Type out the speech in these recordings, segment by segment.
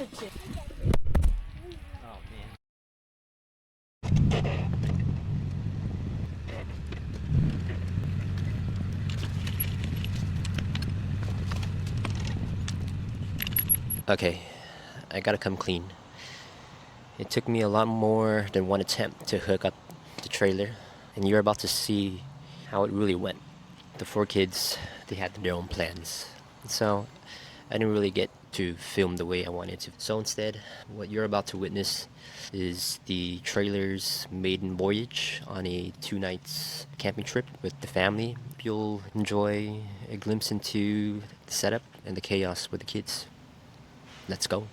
Oh man. Okay, I gotta come clean. It took me a lot more than one attempt to hook up the trailer, and you're about to see how it really went. The four kids, they had their own plans, so I didn't really get to film the way I wanted to. So instead, what you're about to witness is the trailer's maiden voyage on a 2 nights camping trip with the family. You'll enjoy a glimpse into the setup and the chaos with the kids. Let's go.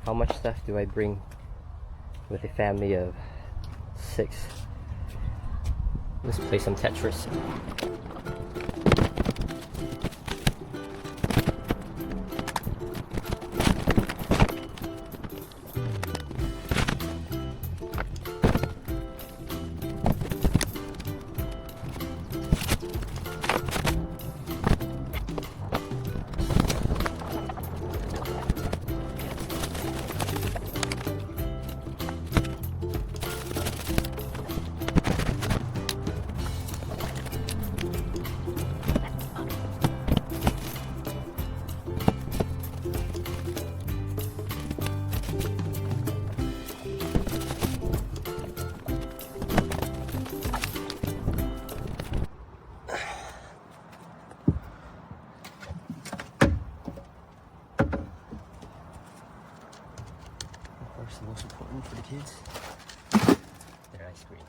How much stuff do I bring with a family of 6? Let's play some Tetris. First, the most important for the kids, their ice cream.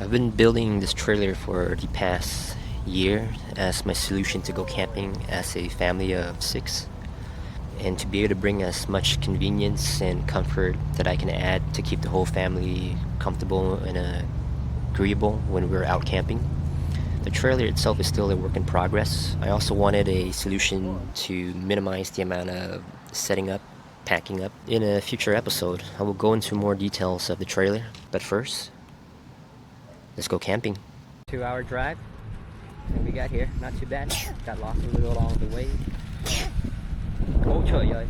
I've been building this trailer for the past year as my solution to go camping as a family of 6, and to be able to bring as much convenience and comfort that I can add to keep the whole family comfortable and agreeable when we're out camping. The trailer itself is still a work in progress. I also wanted a solution to minimize the amount of setting up, packing up. In a future episode, I will go into more details of the trailer, but first, let's go camping. 2-hour drive. And we got here, not too bad. Got lost a little along the way. Ôi trời ơi.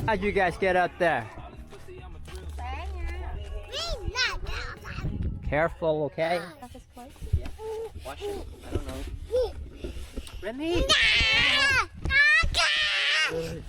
How'd you guys get out there? Careful, okay? Yeah. Watch it. I don't know. Remy! Oh man.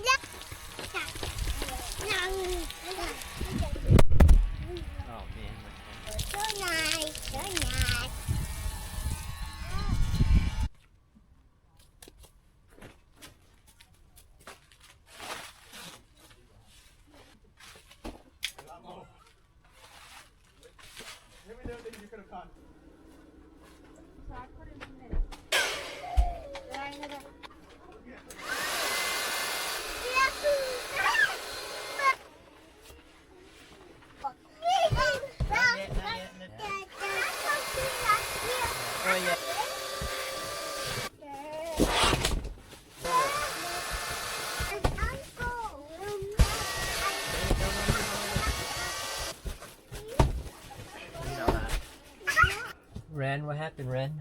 Ren, what happened, Ren?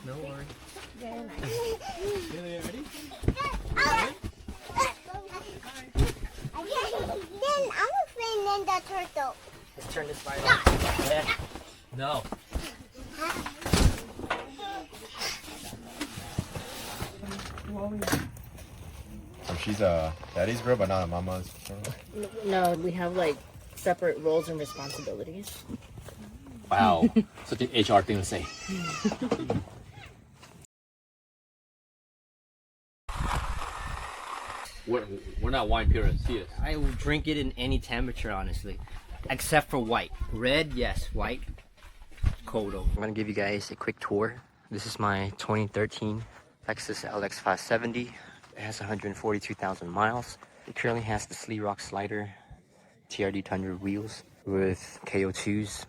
No worries. Ready? turn this light off. Yeah. No. So she's a daddy's girl, but not a mama's girl? No, we have like separate roles and responsibilities. Wow. Such an HR thing to say. We're not wine purists, see us. I will drink it in any temperature, honestly. Except for white. Red, yes. White, cold. I'm gonna give you guys a quick tour. This is my 2013 Lexus LX 570. It has 142,000 miles. It currently has the Slee Rock slider, TRD Tundra wheels with KO2s,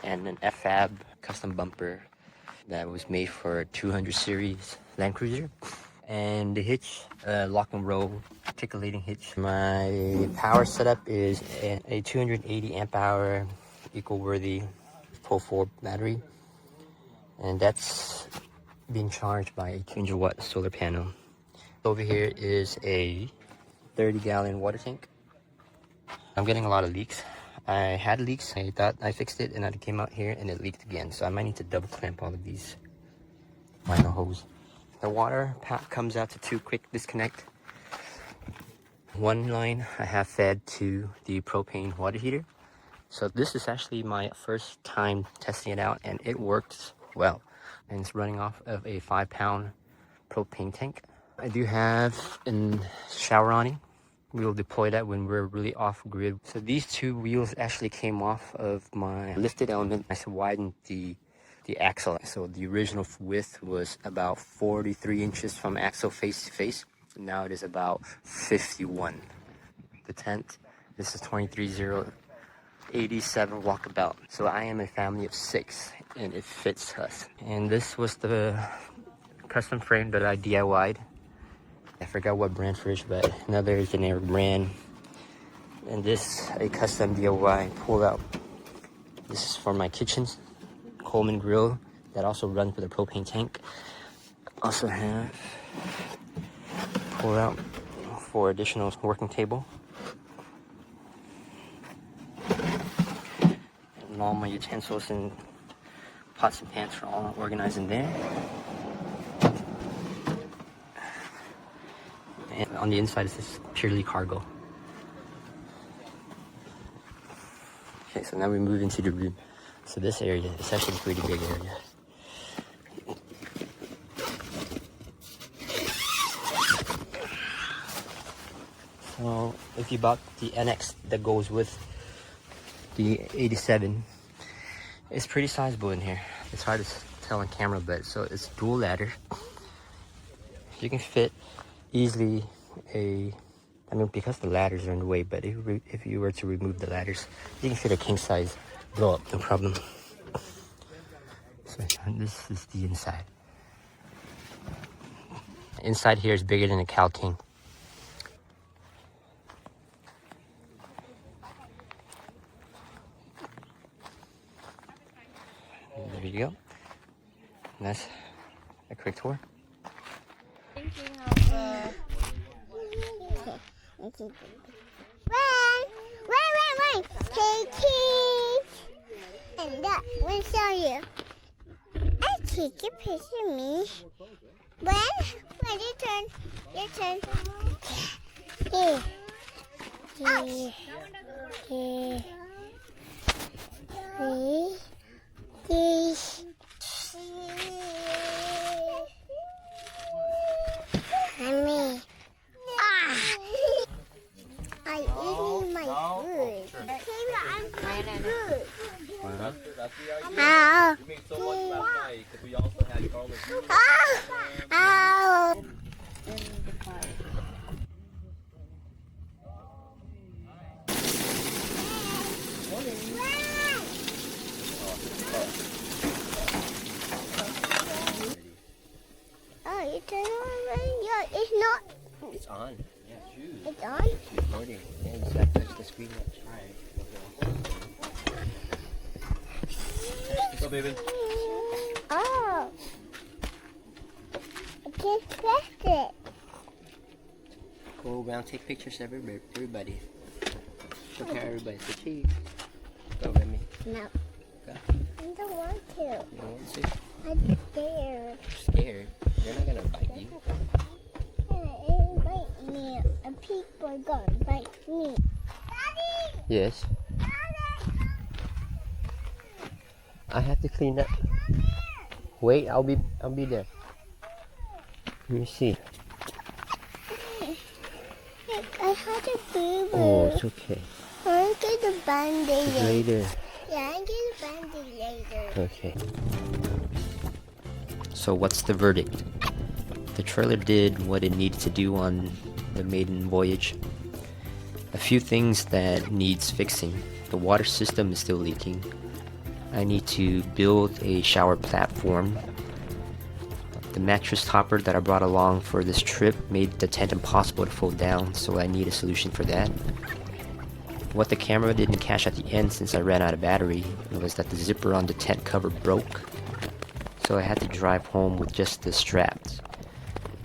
and an FAB custom bumper that was made for a 200 series Land Cruiser. And the hitch, lock and roll articulating hitch. My power setup is a 280 amp hour eco-worthy Pro 4 battery, and that's being charged by a 200 watt solar panel. Over here is a 30-gallon water tank. I'm getting a lot of leaks. I had leaks, I thought I fixed it, and I came out here and it leaked again, so I might need to double clamp all of these vinyl hose. The water comes out to 2 quick disconnect. One line I have fed to the propane water heater. So this is actually my first time testing it out, and it works well. And it's running off of a 5-pound propane tank. I do have a shower awning. We will deploy that when we're really off grid. So these 2 wheels actually came off of my lifted element. I widened the axle. So the original width was about 43 inches from axle face to face. Now it is about 51. The tent, this is 23087 walkabout. So I am a family of 6 and it fits us. And this was the custom frame that I DIY'd. I forgot what brand for it, but another generic brand. And this, a custom DIY pull out. This is for my kitchens. Coleman grill that also runs with a propane tank. Also have pull out for additional working table. And all my utensils and pots and pans are all organized in there. And on the inside is just purely cargo. Okay, so now we move into the room. So this area is actually a pretty big area. So if you bought the NX that goes with the 87, it's pretty sizable in here. It's hard to tell on camera, but so it's dual ladder. You can fit easily because the ladders are in the way, but if you were to remove the ladders, you can fit a king size blow up, no problem. So this is the inside. Inside here is bigger than a Cal King. There you go. And that's a quick tour. Thinking of Wait. Take it. And that will show you. I take a picture of me. When you turn, your turn. Here. Mommy. I eating my food. I'm food. Ow. You made so much last night because we also had garlic. Ow. Oh, you turn on already? Yeah, it's not. It's on. Yeah, shoot. It's on? It's recording. Yeah, you just gotta touch the screen. Alright. Go, baby. Oh. I can't press it. Go around, take pictures of everybody. Show everybody. Say cheese. Go, Remy. No. Okay. I don't want to. You don't want to? I'm scared. Scared? They're not gonna bite you. It bite me. A people gonna bite me. Daddy! Yes. I have to clean up. Wait, I'll be there. Let me see. I had a boo-boo. Oh, it's okay. I'll get a band-aid Later. Yeah, I'll get a band-aid later. Okay. So what's the verdict? The trailer did what it needed to do on the maiden voyage. A few things that needs fixing. The water system is still leaking. I need to build a shower platform. The mattress topper that I brought along for this trip made the tent impossible to fold down, so I need a solution for that. What the camera didn't catch at the end since I ran out of battery was that the zipper on the tent cover broke, so I had to drive home with just the straps.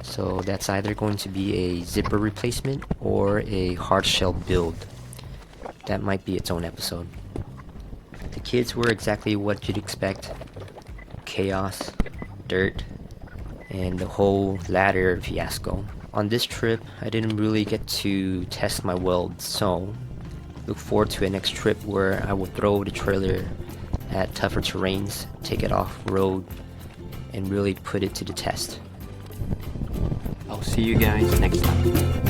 So that's either going to be a zipper replacement or a hard shell build. That might be its own episode. The kids were exactly what you'd expect. Chaos, dirt, and the whole ladder fiasco. On this trip, I didn't really get to test my welds, so look forward to a next trip where I will throw the trailer at tougher terrains, take it off-road, and really put it to the test. I'll see you guys next time.